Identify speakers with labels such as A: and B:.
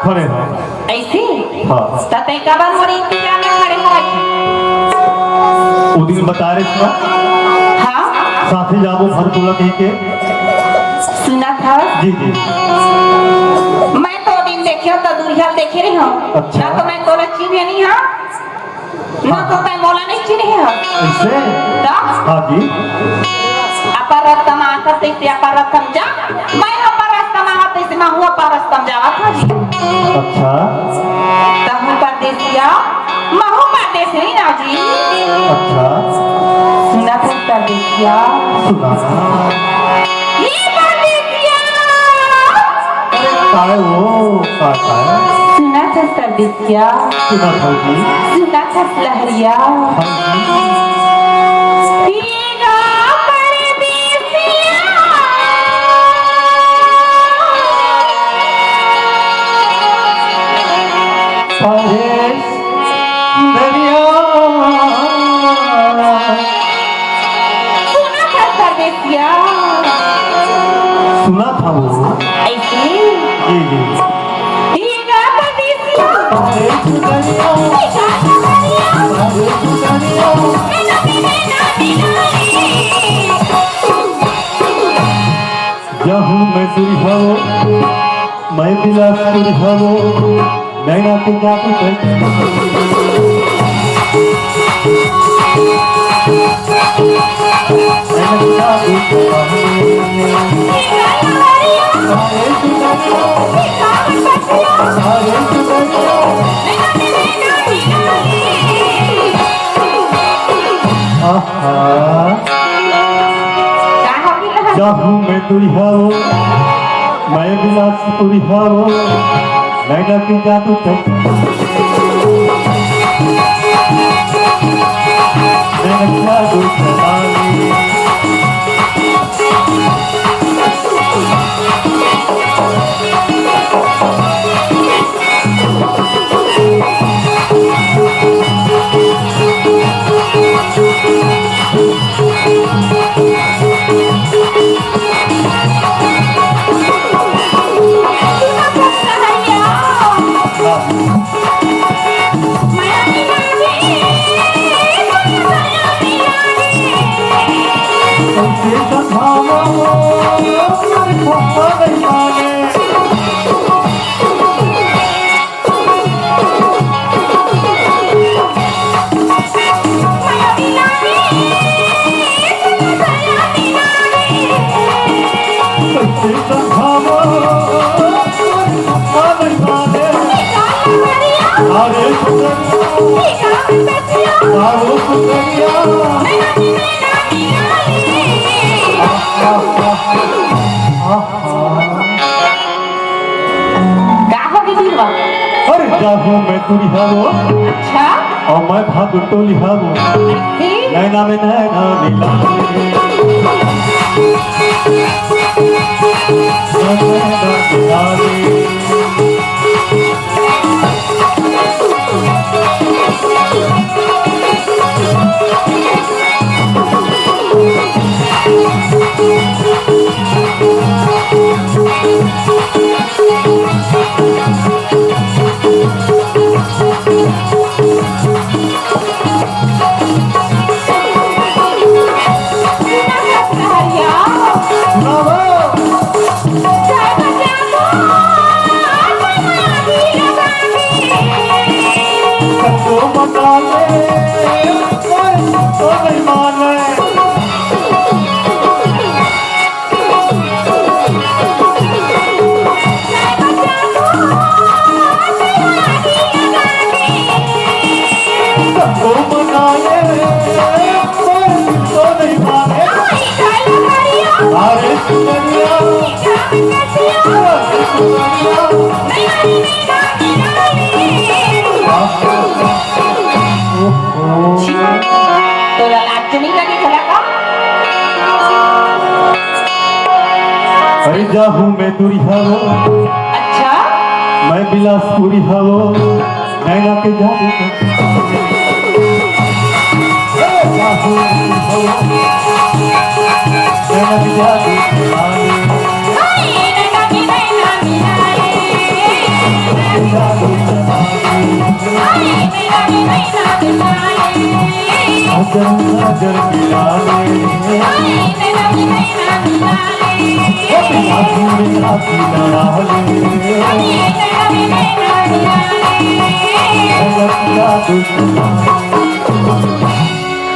A: खड़े हो
B: ऐसे
A: हाँ
B: तते कबर मोरी इंतजार में खड़े हो
A: वो दिन बता रहे थे
B: हाँ
A: साथे जाबो भर तोला कह के
B: सुना था
A: जी जी
B: मैं तो दिन देखियो तो दुनिया देखे रही हूँ
A: अच्छा।
B: ना तो मैं तोला चीने नहीं हाँ ना तो मैं मोला नहीं चीने हाँ
A: ऐसे
B: तो
A: हाँ जी
B: अपरस्तम आते से अपरस्तम जा मैं अपरस्तम आते से मैं हुआ अपरस्तम जावा था जी
A: अच्छा
B: तहु परदेसिया महु परदेसी ना जी
A: अच्छा
B: सुना था परदेसिया
A: सुना
B: ये परदेसिया
A: काय वो काय
B: सुना था परदेसिया
A: सुना था जी
B: सुना था लहरिया
A: हाँ जी
B: भीगा परदेसिया
A: परेश दरिया
B: सुना था परदेसिया
A: सुना था वो
B: ऐसे
A: जी जी
B: भीगा परदेसिया
A: परेश दरिया
B: भीगा परदेसिया
A: परेश दरिया जहूँ मैं दुर्भावो मैं बिलास दुर्भावो नैना के जादू जहूँ मैं दुर्भावो मैं बिलास दुर्भावो नैना के जादू अरे जाहू मैं दुर्भावो
B: अच्छा
A: और मैं भाग टोली हावो नैना में नैना मिला अरे जाहू मैं दुर्भावो
B: अच्छा
A: मैं बिलासपुरी हावो नैना के जादू जाहू नैना के जादू नजर मिलाने ओ पिया तूने आखी लड़ा ले